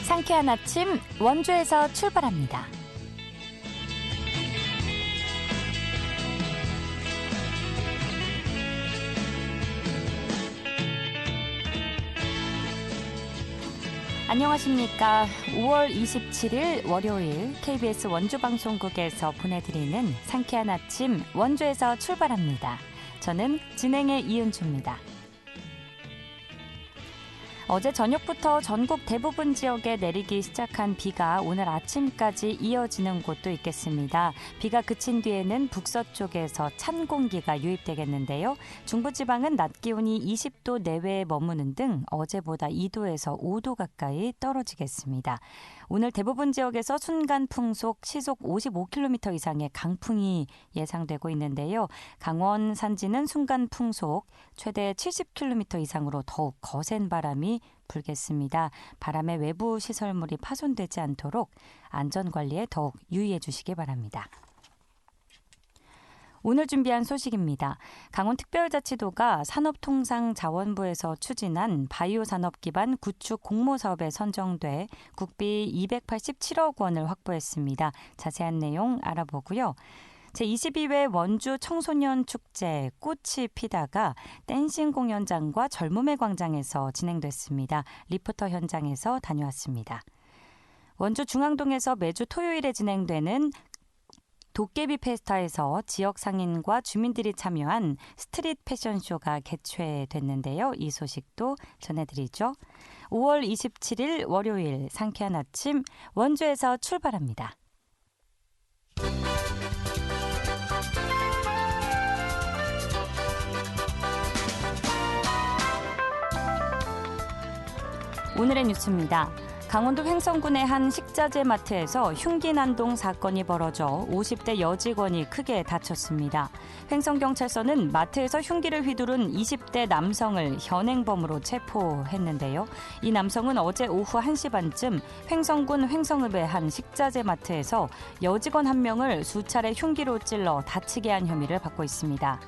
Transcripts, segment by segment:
상쾌한 아침 원주에서 출발합니다. 안녕하십니까. 5월 27일 월요일 KBS 원주방송국에서 보내드리는 상쾌한 아침 원주에서 출발합니다. 저는 진행의 이은주입니다. 어제 저녁부터 전국 대부분 지역에 내리기 시작한 비가 오늘 아침까지 이어지는 곳도 있겠습니다. 비가 그친 뒤에는 북서쪽에서 찬 공기가 유입되겠는데요. 중부지방은 낮 기온이 20도 내외에 머무는 등 어제보다 2도에서 5도 가까이 떨어지겠습니다. 오늘 대부분 지역에서 순간 풍속 시속 55km 이상의 강풍이 예상되고 있는데요. 강원 산지는 순간 풍속 최대 70km 이상으로 더욱 거센 바람이 불겠습니다. 바람에 외부 시설물이 파손되지 않도록 안전관리에 더욱 유의해 주시기 바랍니다. 오늘 준비한 소식입니다. 강원특별자치도가 산업통상자원부에서 추진한 바이오산업 기반 구축 공모사업에 선정돼 국비 287억 원을 확보했습니다. 자세한 내용 알아보고요. 제22회 원주 청소년 축제 꽃이 피다가 댄싱 공연장과 젊음의 광장에서 진행됐습니다. 리포터 현장에서 다녀왔습니다. 원주 중앙동에서 매주 토요일에 진행되는 도깨비 페스타에서 지역 상인과 주민들이 참여한 스트릿 패션쇼가 개최됐는데요. 이 소식도 전해드리죠. 5월 27일 월요일 상쾌한 아침 원주에서 출발합니다. 오늘의 뉴스입니다. 강원도 횡성군의 한 식자재 마트에서 흉기 난동 사건이 벌어져 50대 여직원이 크게 다쳤습니다. 횡성경찰서는 마트에서 흉기를 휘두른 20대 남성을 현행범으로 체포했는데요. 이 남성은 어제 오후 1시 반쯤 횡성군 횡성읍의 한 식자재 마트에서 여직원 한 명을 수차례 흉기로 찔러 다치게 한 혐의를 받고 있습니다.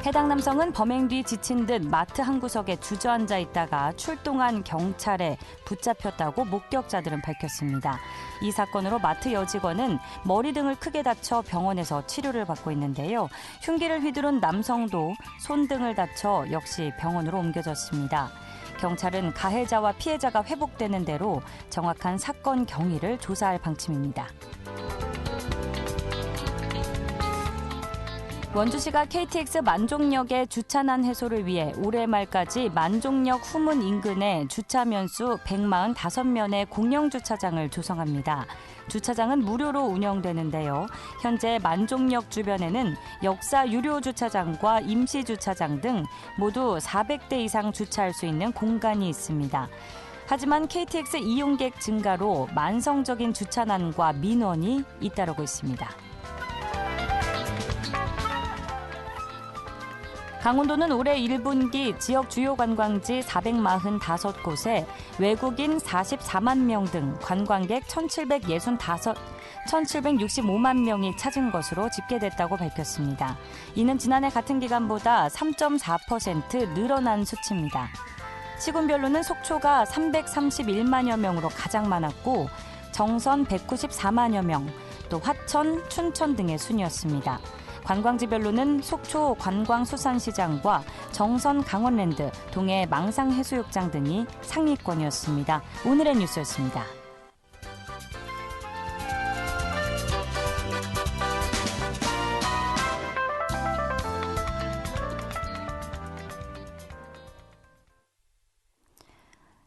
해당 남성은 범행 뒤 지친 듯 마트 한 구석에 주저앉아 있다가 출동한 경찰에 붙잡혔다고 목격자들은 밝혔습니다. 이 사건으로 마트 여직원은 머리 등을 크게 다쳐 병원에서 치료를 받고 있는데요. 흉기를 휘두른 남성도 손 등을 다쳐 역시 병원으로 옮겨졌습니다. 경찰은 가해자와 피해자가 회복되는 대로 정확한 사건 경위를 조사할 방침입니다. 원주시가 KTX 만종역의 주차난 해소를 위해 올해 말까지 만종역 후문 인근에 주차 면수 145면의 공영 주차장을 조성합니다. 주차장은 무료로 운영되는데요. 현재 만종역 주변에는 역사 유료 주차장과 임시 주차장 등 모두 400대 이상 주차할 수 있는 공간이 있습니다. 하지만 KTX 이용객 증가로 만성적인 주차난과 민원이 잇따르고 있습니다. 강원도는 올해 1분기 지역 주요 관광지 445곳에 외국인 44만 명 등 관광객 1,765만 명이 찾은 것으로 집계됐다고 밝혔습니다. 이는 지난해 같은 기간보다 3.4% 늘어난 수치입니다. 시군별로는 속초가 331만여 명으로 가장 많았고 정선 194만여 명, 또 화천, 춘천 등의 순이었습니다. 관광지별로는 속초 관광수산시장과 정선 강원랜드, 동해 망상해수욕장 등이 상위권이었습니다. 오늘의 뉴스였습니다.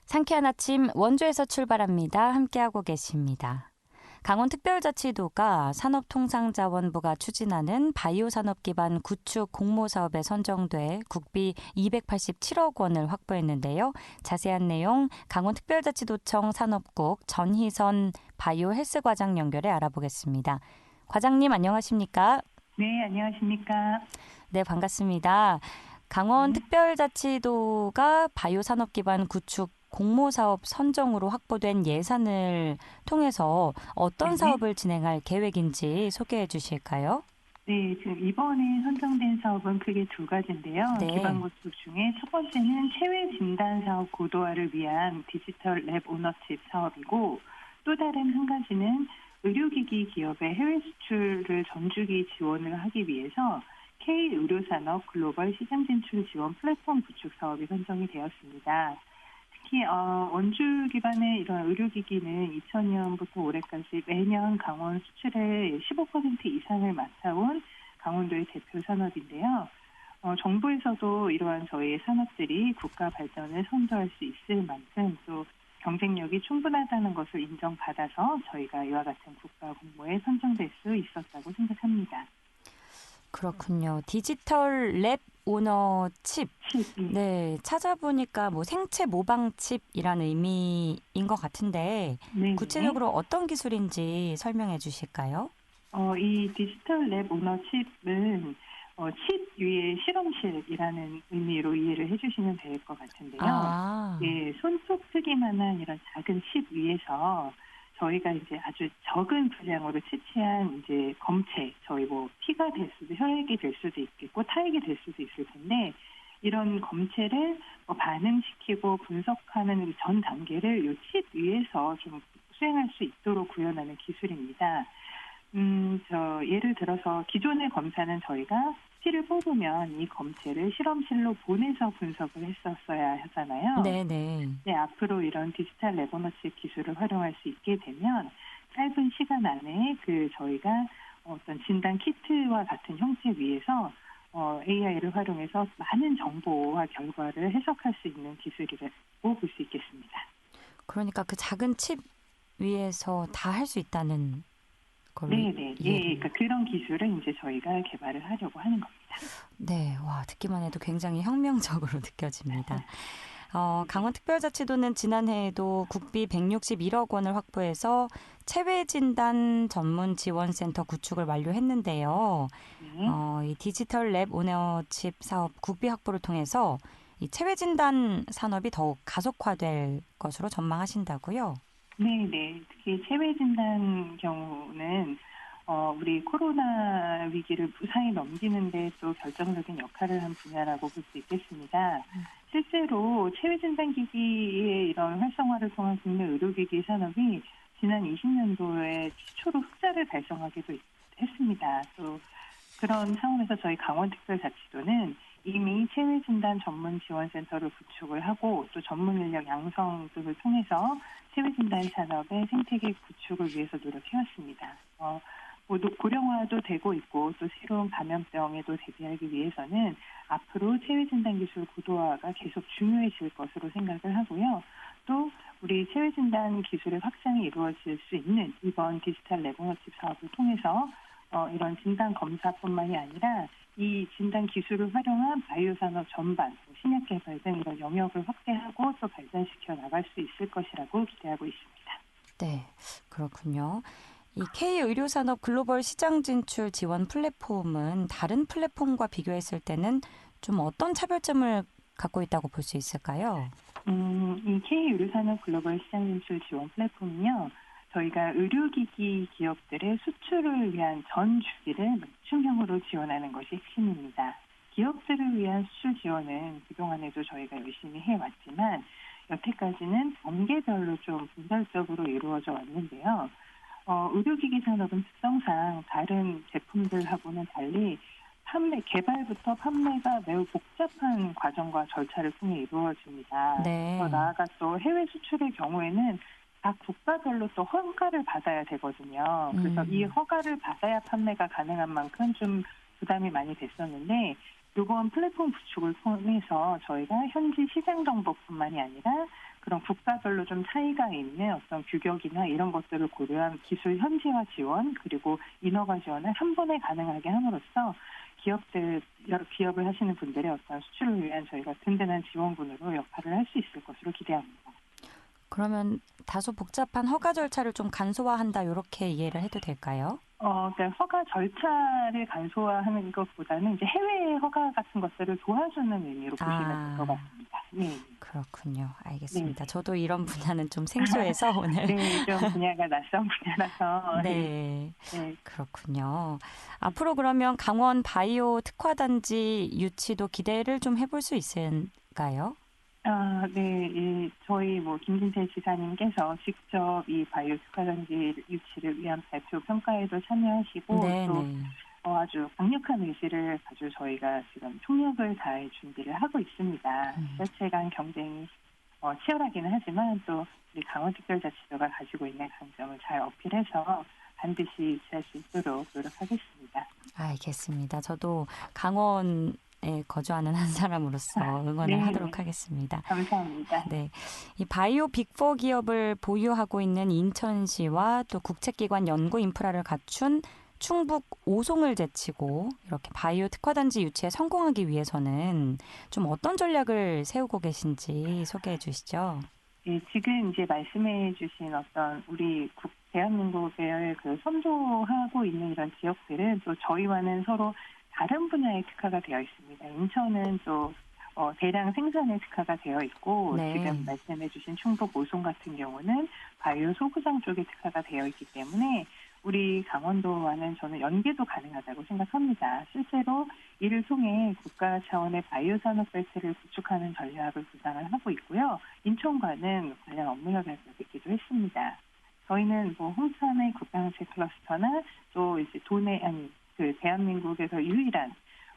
상쾌한 아침 원주에서 출발합니다. 함께하고 계십니다. 강원특별자치도가 산업통상자원부가 추진하는 바이오산업 기반 구축 공모사업에 선정돼 국비 287억 원을 확보했는데요. 자세한 내용 강원특별자치도청 산업국 전희선 바이오 헬스과장 연결해 알아보겠습니다. 과장님 안녕하십니까? 네, 안녕하십니까? 네, 반갑습니다. 강원특별자치도가 바이오산업 기반 구축 공모사업 선정으로 확보된 예산을 통해서 어떤 사업을 진행할 계획인지 소개해 주실까요? 네, 지금 이번에 선정된 사업은 크게 두 가지인데요. 네. 기반구축 중에 첫 번째는 체외 진단 사업 고도화를 위한 디지털 랩 오너십 사업이고, 또 다른 한 가지는 의료기기 기업의 해외 수출을 전주기 지원을 하기 위해서 K의료산업 글로벌 시장 진출 지원 플랫폼 구축 사업이 선정이 되었습니다. 특히 원주 기반의 이런 의료기기는 2000년부터 올해까지 매년 강원 수출의 15% 이상을 맡아온 강원도의 대표 산업인데요. 정부에서도 이러한 저희의 산업들이 국가 발전을 선도할 수 있을 만큼 또 경쟁력이 충분하다는 것을 인정받아서 저희가 이와 같은 국가 공모에 선정될 수 있었다고 생각합니다. 그렇군요. 디지털 랩 오너 칩. 네, 찾아보니까 뭐 생체 모방 칩이라는 의미인 것 같은데 네. 구체적으로 어떤 기술인지 설명해 주실까요? 이 디지털 랩 오너 칩은 칩 위에 실험실이라는 의미로 이해를 해주시면 될 것 같은데요. 아, 예, 손톱 크기만한 이런 작은 칩 위에서 저희가 이제 아주 적은 분량으로 채취한 이제 검체, 저희 뭐 피가 될 수도, 혈액이 될 수도 있겠고 타액이 될 수도 있을 텐데 이런 검체를 반응시키고 분석하는 전 단계를 이 칩 위에서 좀 수행할 수 있도록 구현하는 기술입니다. 예를 들어서 기존의 검사는 저희가 피를 뽑으면 이 검체를 실험실로 보내서 분석을 했었어야 하잖아요. 네네. 네, 앞으로 이런 디지털 레버너십 기술을 활용할 수 있게 되면 짧은 시간 안에 저희가 어떤 진단 키트와 같은 형태 위에서 AI를 활용해서 많은 정보와 결과를 해석할 수 있는 기술이라고 볼 수 있겠습니다. 그러니까 그 작은 칩 위에서 다 할 수 있다는 걸로 네네. 예, 그러니까 그런 기술을 이제 저희가 개발을 하려고 하는 겁니다. 네, 와 듣기만 해도 굉장히 혁명적으로 느껴집니다. 강원특별자치도는 지난해에도 국비 161억 원을 확보해서 체외진단 전문 지원센터 구축을 완료했는데요. 네. 이 디지털 랩 오너칩 사업 국비 확보를 통해서 이 체외진단 산업이 더욱 가속화될 것으로 전망하신다고요? 네네. 특히 체외 진단 경우는 우리 코로나 위기를 무사히 넘기는 데 또 결정적인 역할을 한 분야라고 볼 수 있겠습니다. 실제로 체외 진단 기기의 이런 활성화를 통한 국내 의료기기 산업이 지난 20년도에 최초로 흑자를 달성하기도 했습니다. 또 그런 차원에서 저희 강원특별자치도는 이미 체외진단 전문 지원센터를 구축을 하고 또 전문 인력 양성 등을 통해서 체외진단 산업의 생태계 구축을 위해서 노력해왔습니다. 고령화도 되고 있고 또 새로운 감염병에도 대비하기 위해서는 앞으로 체외진단 기술 고도화가 계속 중요해질 것으로 생각을 하고요. 또 우리 체외진단 기술의 확장이 이루어질 수 있는 이번 디지털 레버너십 사업을 통해서 이런 진단 검사뿐만이 아니라 이 진단 기술을 활용한 바이오 산업 전반, 신약 개발 등 이런 영역을 확대하고 또 발전시켜 나갈 수 있을 것이라고 기대하고 있습니다. 네, 그렇군요. 이 K의료산업 글로벌 시장 진출 지원 플랫폼은 다른 플랫폼과 비교했을 때는 좀 어떤 차별점을 갖고 있다고 볼 수 있을까요? 이 K의료산업 글로벌 시장 진출 지원 플랫폼은요. 저희가 의료기기 기업들의 수출을 위한 전 주기를 맞춤형으로 지원하는 것이 핵심입니다. 기업들을 위한 수출 지원은 그동안에도 저희가 열심히 해왔지만 여태까지는 단계별로 좀 분별적으로 이루어져 왔는데요. 의료기기 산업은 특성상 다른 제품들하고는 달리 개발부터 판매가 매우 복잡한 과정과 절차를 통해 이루어집니다. 네. 더 나아가 또 해외 수출의 경우에는 각 국가별로 또 허가를 받아야 되거든요. 그래서 이 허가를 받아야 판매가 가능한 만큼 좀 부담이 많이 됐었는데 이번 플랫폼 구축을 통해서 저희가 현지 시장 정보뿐만이 아니라 그런 국가별로 좀 차이가 있는 어떤 규격이나 이런 것들을 고려한 기술 현지화 지원 그리고 인허가 지원을 한 번에 가능하게 함으로써 기업을 하시는 분들의 어떤 수출을 위한 저희가 든든한 지원군으로 역할을 할 수 있을 것으로 기대합니다. 그러면 다소 복잡한 허가 절차를 좀 간소화한다 이렇게 이해를 해도 될까요? 그러니까 허가 절차를 간소화하는 것보다는 이제 해외 허가 같은 것들을 도와주는 의미로 보시면 될 것 같습니다. 네. 그렇군요. 알겠습니다. 네. 저도 이런 분야는 좀 생소해서 오늘. 네, 좀 분야가 낯선 분야라서. 네. 네. 그렇군요. 앞으로 그러면 강원 바이오 특화단지 유치도 기대를 좀 해볼 수 있을까요? 네. 저희 김진태 지사님께서 직접 이 바이오 특화단지 유치를 위한 발표 평가에도 참여하시고 네, 또 네. 아주 강력한 의지를 가지고 저희가 지금 총력을 다해 준비를 하고 있습니다. 지자체 간 경쟁이 치열하기는 하지만 또 우리 강원특별자치도가 가지고 있는 강점을 잘 어필해서 반드시 유치할 수 있도록 노력하겠습니다. 알겠습니다. 저도 강원에 거주하는 한 사람으로서 응원을 네. 하도록 하겠습니다. 감사합니다. 네, 이 바이오 빅4 기업을 보유하고 있는 인천시와 또 국책기관 연구 인프라를 갖춘 충북 오송을 제치고 이렇게 바이오 특화단지 유치에 성공하기 위해서는 좀 어떤 전략을 세우고 계신지 소개해 주시죠. 네, 지금 이제 말씀해 주신 어떤 우리 대한민국의 그 선도하고 있는 이런 지역들은 또 저희와는 서로 다른 분야의 특화가 되어 있습니다. 인천은 또 대량 생산에 특화가 되어 있고 네. 지금 말씀해 주신 충북 오송 같은 경우는 바이오 소구장 쪽에 특화가 되어 있기 때문에 우리 강원도와는 저는 연계도 가능하다고 생각합니다. 실제로 이를 통해 국가 차원의 바이오 산업 벨트를 구축하는 전략을 구상을 하고 있고요. 인천과는 관련 업무 협약을 맺기도 했습니다. 저희는 홍천의 국가항체 클러스터나 또 이제 대한민국에서 유일한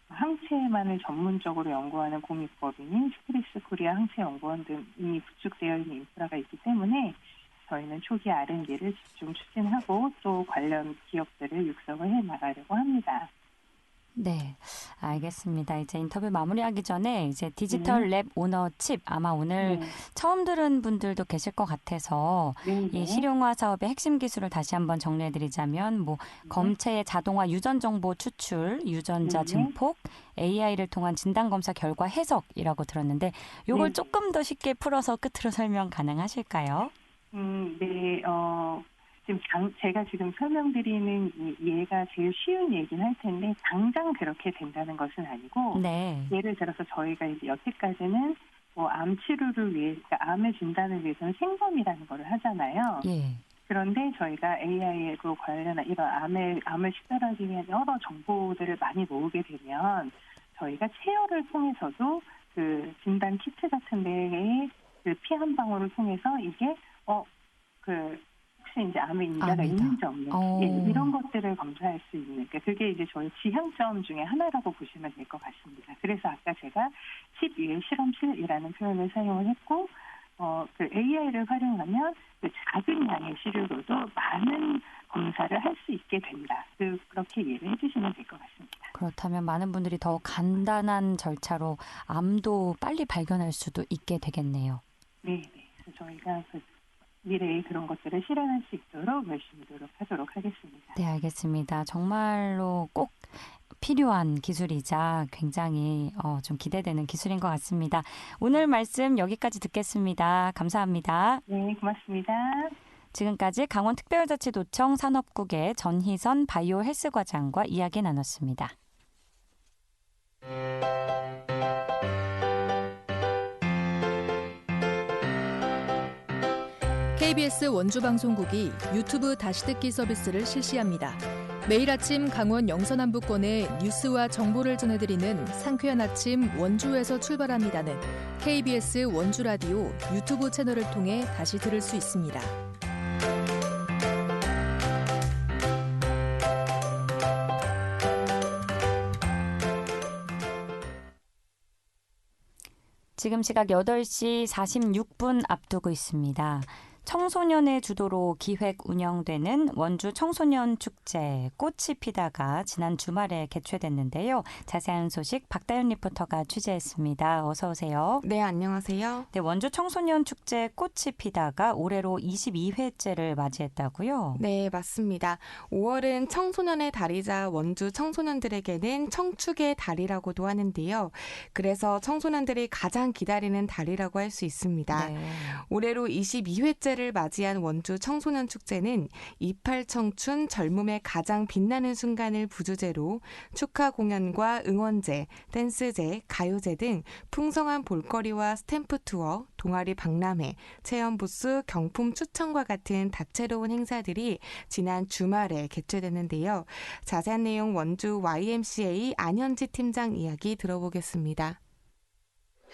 항체만을 전문적으로 연구하는 공익법인인 스트리스 코리아 항체연구원 등이 구축되어 있는 인프라가 있기 때문에 저희는 초기 R&D를 집중 추진하고 또 관련 기업들을 육성을 해 나가려고 합니다. 네, 알겠습니다. 이제 인터뷰 마무리하기 전에 이제 디지털 랩 오너칩 아마 오늘 처음 들은 분들도 계실 것 같아서 이 실용화 사업의 핵심 기술을 다시 한번 정리해드리자면 검체의 자동화 유전 정보 추출, 유전자 증폭, AI를 통한 진단 검사 결과 해석이라고 들었는데 이걸 조금 더 쉽게 풀어서 끝으로 설명 가능하실까요? 네. 제가 지금 설명드리는 예가 제일 쉬운 얘기는 할 텐데 당장 그렇게 된다는 것은 아니고 네. 예를 들어서 저희가 이제 여태까지는 암 치료를 위해, 그러니까 암의 진단을 위해서는 생검이라는 걸 하잖아요. 예. 그런데 저희가 AI로 관련한 이런 암을 식별하기 위한 여러 정보들을 많이 모으게 되면 저희가 체열을 통해서도 그 진단 키트 같은 데에 그 피 한 방울을 통해서 이게 혹시 이제 암의 인자가 있는지 없는지 이런 것들을 검사할 수 있는, 그러니까 그게 이제 저희 지향점 중에 하나라고 보시면 될 것 같습니다. 그래서 아까 제가 칩 위에 실험실이라는 표현을 사용을 했고, 그 AI를 활용하면 그 작은 양의 시료로도 많은 검사를 할 수 있게 된다. 그렇게 이해를 해주시면 될 것 같습니다. 그렇다면 많은 분들이 더 간단한 절차로 암도 빨리 발견할 수도 있게 되겠네요. 네. 그래서 저희가 미래에 그런 것들을 실현할 수 있도록 열심히 노력하도록 하겠습니다. 네, 알겠습니다. 정말로 꼭 필요한 기술이자 굉장히 좀 기대되는 기술인 것 같습니다. 오늘 말씀 여기까지 듣겠습니다. 감사합니다. 네, 고맙습니다. 지금까지 강원특별자치도청 산업국의 전희선 바이오 헬스과장과 이야기 나눴습니다. KBS 원주방송국이 유튜브 다시 듣기 서비스를 실시합니다. 매일 아침 강원 영서남부권의 뉴스와 정보를 전해드리는 상쾌한 아침 원주에서 출발합니다는 KBS 원주라디오 유튜브 채널을 통해 다시 들을 수 있습니다. 지금 시각 8시 46분 앞두고 있습니다. 청소년의 주도로 기획 운영되는 원주 청소년 축제 꽃이 피다가 지난 주말에 개최됐는데요. 자세한 소식 박다윤 리포터가 취재했습니다. 어서 오세요. 네, 안녕하세요. 네, 원주 청소년 축제 꽃이 피다가 올해로 22회째를 맞이했다고요? 네, 맞습니다. 5월은 청소년의 달이자 원주 청소년들에게는 청축의 달이라고도 하는데요. 그래서 청소년들이 가장 기다리는 달이라고 할 수 있습니다. 네. 올해로 22회째를 축제를 맞이한 원주 청소년 축제는 28 청춘 젊음의 가장 빛나는 순간을 부주제로 축하 공연과 응원제, 댄스제, 가요제 등 풍성한 볼거리와 스탬프 투어, 동아리 박람회, 체험 부스, 경품 추천과 같은 다채로운 행사들이 지난 주말에 개최됐는데요. 자세한 내용 원주 YMCA 안현지 팀장 이야기 들어보겠습니다.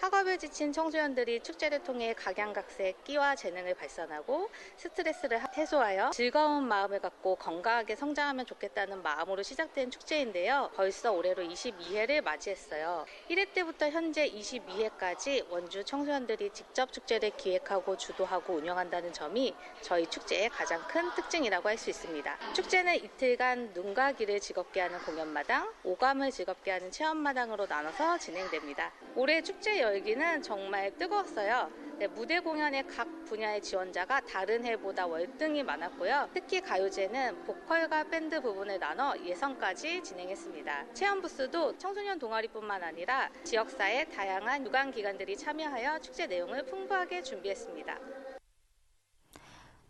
학업에 지친 청소년들이 축제를 통해 각양각색 끼와 재능을 발산하고 스트레스를 해소하여 즐거운 마음을 갖고 건강하게 성장하면 좋겠다는 마음으로 시작된 축제인데요. 벌써 올해로 22회를 맞이했어요. 1회 때부터 현재 22회까지 원주 청소년들이 직접 축제를 기획하고 주도하고 운영한다는 점이 저희 축제의 가장 큰 특징이라고 할 수 있습니다. 축제는 이틀간 눈과 귀를 즐겁게 하는 공연마당, 오감을 즐겁게 하는 체험마당으로 나눠서 진행됩니다. 올해 축제 열기는 정말 뜨거웠어요. 무대 공연의 각 분야의 지원자가 다른 해보다 월등히 많았고요. 특히 가요제는 보컬과 밴드 부분을 나눠 예선까지 진행했습니다. 체험 부스도 청소년 동아리뿐만 아니라 지역사회 다양한 유관기관들이 참여하여 축제 내용을 풍부하게 준비했습니다.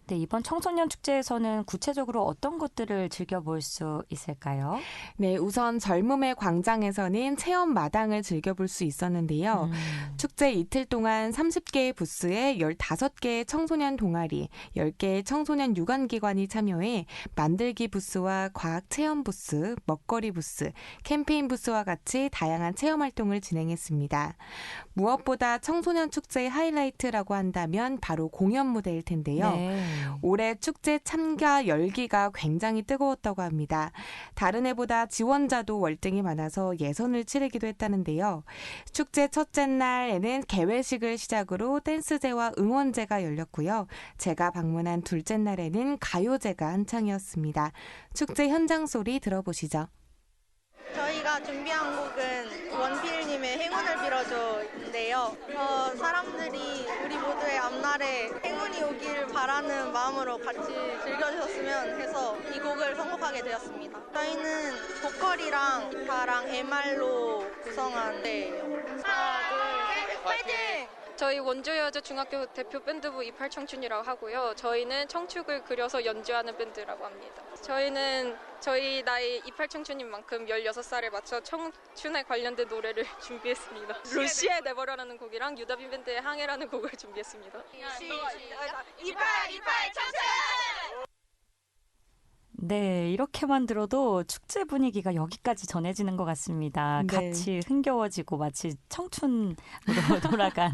네, 이번 청소년 축제에서는 구체적으로 어떤 것들을 즐겨볼 수 있을까요? 네, 우선 젊음의 광장에서는 체험 마당을 즐겨볼 수 있었는데요. 축제 이틀 동안 30개의 부스에 15개의 청소년 동아리, 10개의 청소년 유관기관이 참여해 만들기 부스와 과학 체험 부스, 먹거리 부스, 캠페인 부스와 같이 다양한 체험 활동을 진행했습니다. 무엇보다 청소년 축제의 하이라이트라고 한다면 바로 공연 무대일 텐데요. 네. 올해 축제 참가 열기가 굉장히 뜨거웠다고 합니다. 다른 해보다 지원자도 월등히 많아서 예선을 치르기도 했다는데요. 축제 첫째 날에는 개회식을 시작으로 댄스제와 응원제가 열렸고요. 제가 방문한 둘째 날에는 가요제가 한창이었습니다. 축제 현장 소리 들어보시죠. 저희가 준비한 곡은 원필님의 행운을 빌어줘인데요. 사람들이 우리 모두의 앞날에 행운이 오길 바라는 마음으로 같이 즐겨주셨으면 해서 이 곡을 선곡하게 되었습니다. 저희는 보컬이랑 기타랑 MR로 구성한 데예요. 하나, 둘, 셋, 파이팅! 저희 원주여자 중학교 대표 밴드부 28 청춘이라고 하고요. 저희는 청축을 그려서 연주하는 밴드라고 합니다. 저희는 저희 나이 28 청춘인 만큼 16살에 맞춰 청춘에 관련된 노래를 준비했습니다. 루시의 네버라는 곡이랑 유다빈 밴드의 항해라는 곡을 준비했습니다. 28 청춘! 네, 이렇게만 들어도 축제 분위기가 여기까지 전해지는 것 같습니다. 네. 같이 흥겨워지고 마치 청춘으로 돌아간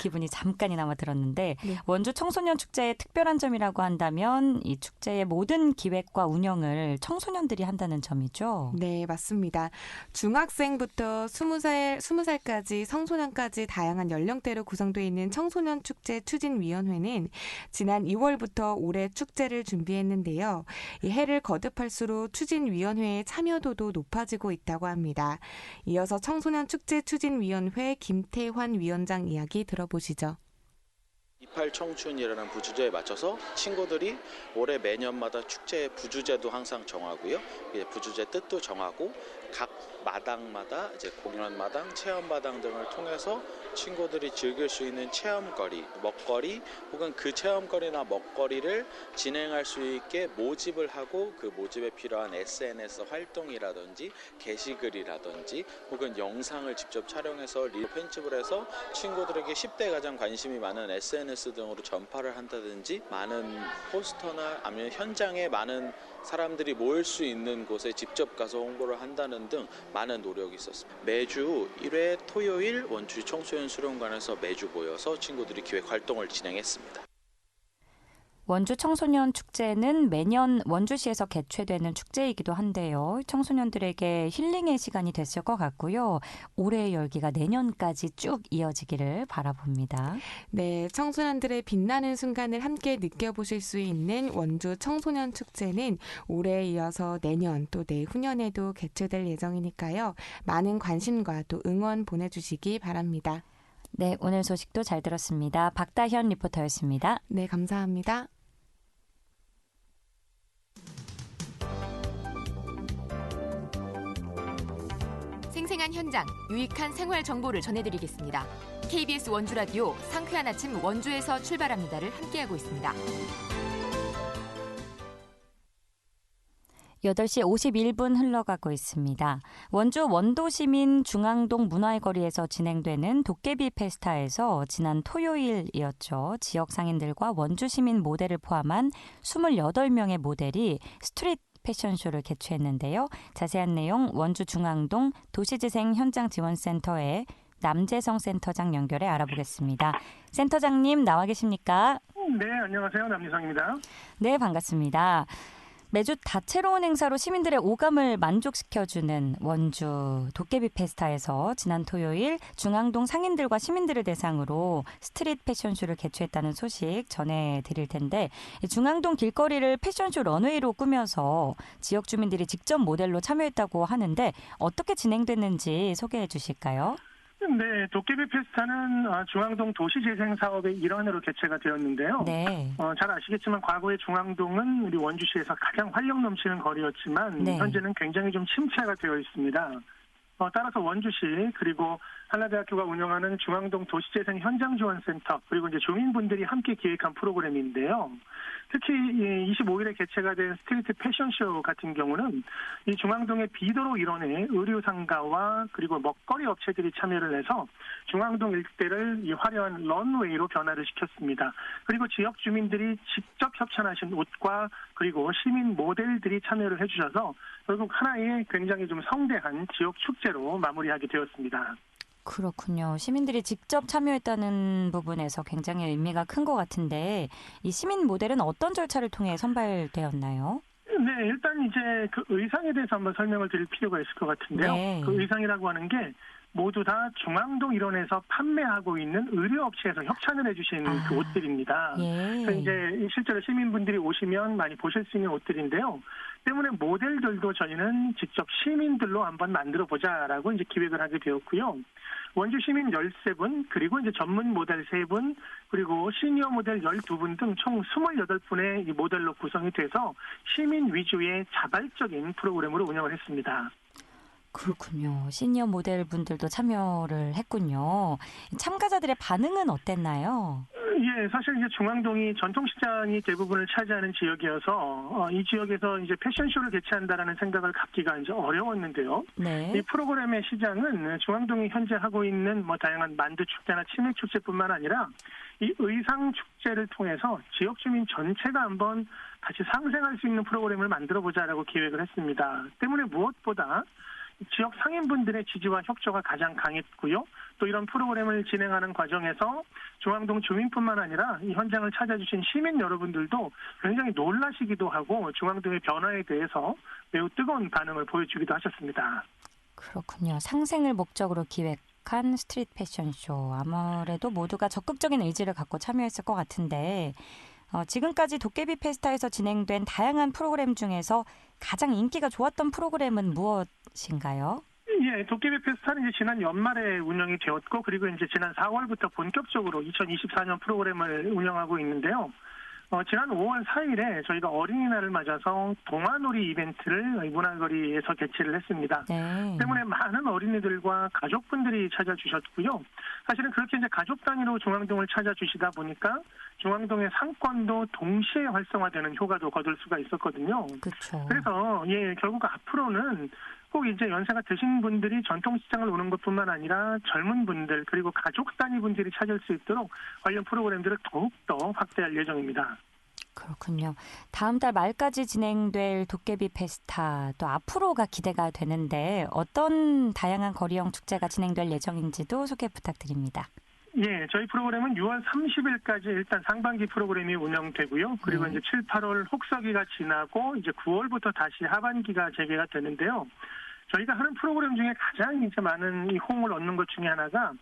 기분이 잠깐이나마 들었는데 네. 원주 청소년 축제의 특별한 점이라고 한다면 이 축제의 모든 기획과 운영을 청소년들이 한다는 점이죠. 네, 맞습니다. 중학생부터 20살까지 청소년까지 다양한 연령대로 구성되어 있는 청소년 축제 추진위원회는 지난 2월부터 올해 축제를 준비했는데요. 이 해를 거듭할수록 추진위원회의 참여도도 높아지고 있다고 합니다. 이어서 청소년 축제 추진위원회 김태환 위원장 이야기 들어보시죠. 28 청춘이라는 부주제에 맞춰서 친구들이 올해 매년마다 축제의 부주제도 항상 정하고요. 부주제 뜻도 정하고 각 마당마다 이제 공연마당, 체험마당 등을 통해서 친구들이 즐길 수 있는 체험거리, 먹거리 혹은 그 체험거리나 먹거리를 진행할 수 있게 모집을 하고 그 모집에 필요한 SNS 활동이라든지 게시글이라든지 혹은 영상을 직접 촬영해서 편집을 해서 친구들에게 10대 가장 관심이 많은 SNS 등으로 전파를 한다든지 많은 포스터나 아니면 현장에 많은 사람들이 모일 수 있는 곳에 직접 가서 홍보를 한다는 등 많은 노력이 있었습니다. 매주 1회 토요일 원주 청소년 수련관에서 매주 모여서 친구들이 기획 활동을 진행했습니다. 원주 청소년 축제는 매년 원주시에서 개최되는 축제이기도 한데요. 청소년들에게 힐링의 시간이 됐을 것 같고요. 올해의 열기가 내년까지 쭉 이어지기를 바라봅니다. 네, 청소년들의 빛나는 순간을 함께 느껴보실 수 있는 원주 청소년 축제는 올해에 이어서 내년 또 내후년에도 개최될 예정이니까요. 많은 관심과 또 응원 보내주시기 바랍니다. 네, 오늘 소식도 잘 들었습니다. 박다현 리포터였습니다. 네, 감사합니다. 생생한 현장, 유익한 생활 정보를 전해드리겠습니다. KBS 원주라디오 상쾌한 아침 원주에서 출발합니다를 함께하고 있습니다. 8시 51분 흘러가고 있습니다. 원주 원도시민 중앙동 문화의 거리에서 진행되는 도깨비 페스타에서 지난 토요일이었죠. 지역 상인들과 원주 시민 모델을 포함한 28명의 모델이 스트릿 패션쇼를 개최했는데요. 자세한 내용 원주 중앙동 도시재생 현장지원센터의 남재성 센터장 연결해 알아보겠습니다. 센터장님 나와 계십니까? 네, 안녕하세요. 남재성입니다. 네, 반갑습니다. 매주 다채로운 행사로 시민들의 오감을 만족시켜주는 원주 도깨비 페스타에서 지난 토요일 중앙동 상인들과 시민들을 대상으로 스트릿 패션쇼를 개최했다는 소식 전해드릴 텐데 중앙동 길거리를 패션쇼 런웨이로 꾸며서 지역 주민들이 직접 모델로 참여했다고 하는데 어떻게 진행됐는지 소개해 주실까요? 네, 도깨비 페스타는 중앙동 도시재생 사업의 일환으로 개최가 되었는데요. 네. 잘 아시겠지만 과거에 중앙동은 우리 원주시에서 가장 활력 넘치는 거리였지만 네. 현재는 굉장히 좀 침체가 되어 있습니다. 따라서 원주시 그리고 한라대학교가 운영하는 중앙동 도시재생 현장지원센터 그리고 이제 주민분들이 함께 기획한 프로그램인데요. 특히 25일에 개최가 된 스트리트 패션쇼 같은 경우는 이 중앙동의 비도로 일원의 의류상가와 그리고 먹거리 업체들이 참여를 해서 중앙동 일대를 이 화려한 런웨이로 변화를 시켰습니다. 그리고 지역 주민들이 직접 협찬하신 옷과 그리고 시민 모델들이 참여를 해주셔서 결국 하나의 굉장히 좀 성대한 지역 축제로 마무리하게 되었습니다. 그렇군요. 시민들이 직접 참여했다는 부분에서 굉장히 의미가 큰 것 같은데 이 시민 모델은 어떤 절차를 통해 선발되었나요? 네, 일단 이제 그 의상에 대해서 한번 설명을 드릴 필요가 있을 것 같은데요. 네. 그 의상이라고 하는 게 모두 다 중앙동 일원에서 판매하고 있는 의류업체에서 협찬을 해주신 그 옷들입니다. 예. 그래서 이제 실제로 시민분들이 오시면 많이 보실 수 있는 옷들인데요. 때문에 모델들도 저희는 직접 시민들로 한번 만들어보자라고 이제 기획을 하게 되었고요. 원주 시민 13분, 그리고 이제 전문 모델 3분, 그리고 시니어 모델 12분 등 총 28분의 이 모델로 구성이 돼서 시민 위주의 자발적인 프로그램으로 운영을 했습니다. 그렇군요. 시니어 모델분들도 참여를 했군요. 참가자들의 반응은 어땠나요? 예, 사실 이제 중앙동이 전통시장이 대부분을 차지하는 지역이어서 이 지역에서 이제 패션쇼를 개최한다라는 생각을 갖기가 이제 어려웠는데요. 네. 이 프로그램의 시장은 중앙동이 현재 하고 있는 다양한 만두 축제나 치맥 축제뿐만 아니라 이 의상 축제를 통해서 지역 주민 전체가 한번 같이 상생할 수 있는 프로그램을 만들어보자라고 기획을 했습니다. 때문에 무엇보다 지역 상인분들의 지지와 협조가 가장 강했고요. 또 이런 프로그램을 진행하는 과정에서 중앙동 주민뿐만 아니라 이 현장을 찾아주신 시민 여러분들도 굉장히 놀라시기도 하고 중앙동의 변화에 대해서 매우 뜨거운 반응을 보여주기도 하셨습니다. 그렇군요. 상생을 목적으로 기획한 스트릿 패션쇼. 아무래도 모두가 적극적인 의지를 갖고 참여했을 것 같은데 지금까지 도깨비 페스타에서 진행된 다양한 프로그램 중에서 가장 인기가 좋았던 프로그램은 무엇인가요? 예, 도깨비 페스타는 이제 지난 연말에 운영이 되었고 그리고 이제 지난 4월부터 본격적으로 2024년 프로그램을 운영하고 있는데요. 지난 5월 4일에 저희가 어린이날을 맞아서 동화놀이 이벤트를 문화거리에서 개최를 했습니다. 네. 때문에 많은 어린이들과 가족분들이 찾아주셨고요. 사실은 그렇게 이제 가족 단위로 중앙동을 찾아주시다 보니까 중앙동의 상권도 동시에 활성화되는 효과도 거둘 수가 있었거든요. 그렇죠. 그래서 결국 앞으로는 꼭 이제 연세가 드신 분들이 전통시장을 오는 것뿐만 아니라 젊은 분들 그리고 가족 단위 분들이 찾을 수 있도록 관련 프로그램들을 더욱더 확대할 예정입니다. 그렇군요. 다음 달 말까지 진행될 도깨비 페스타 또 앞으로가 기대가 되는데 어떤 다양한 거리형 축제가 진행될 예정인지도 소개 부탁드립니다. 예, 저희 프로그램은 6월 30일까지 일단 상반기 프로그램이 운영되고요. 그리고 이제 7, 8월 혹서기가 지나고 이제 9월부터 다시 하반기가 재개가 되는데요. 저희가 하는 프로그램 중에 가장 이제 많은 이 호응을 얻는 것 중에 하나가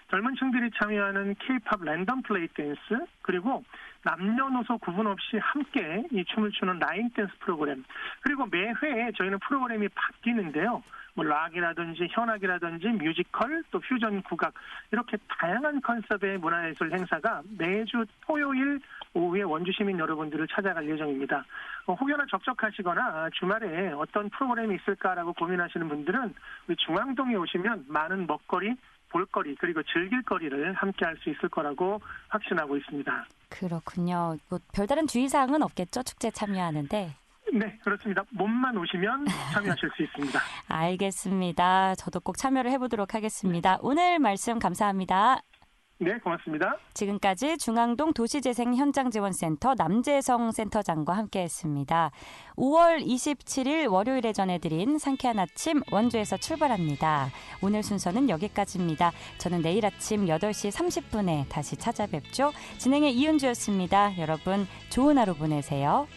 젊은 층들이 참여하는 K-팝 랜덤 플레이 댄스 그리고 남녀노소 구분 없이 함께 이 춤을 추는 라인 댄스 프로그램 그리고 매회 저희는 프로그램이 바뀌는데요. 락이라든지 현악이라든지 뮤지컬 또 퓨전 국악 이렇게 다양한 컨셉의 문화예술 행사가 매주 토요일 오후에 원주 시민 여러분들을 찾아갈 예정입니다. 혹여나 적적하시거나 주말에 어떤 프로그램이 있을까라고 고민하시는 분들은 우리 중앙동에 오시면 많은 먹거리 볼거리 그리고 즐길거리를 함께 할 수 있을 거라고 확신하고 있습니다. 그렇군요. 뭐 별다른 주의사항은 없겠죠? 축제 참여하는데. 네, 그렇습니다. 몸만 오시면 참여하실 수 있습니다. 알겠습니다. 저도 꼭 참여를 해보도록 하겠습니다. 오늘 말씀 감사합니다. 네, 고맙습니다. 지금까지 중앙동 도시재생 현장지원센터 남재성 센터장과 함께했습니다. 5월 27일 월요일에 전해드린 상쾌한 아침 원주에서 출발합니다. 오늘 순서는 여기까지입니다. 저는 내일 아침 8시 30분에 다시 찾아뵙죠. 진행의 이은주였습니다. 여러분 좋은 하루 보내세요.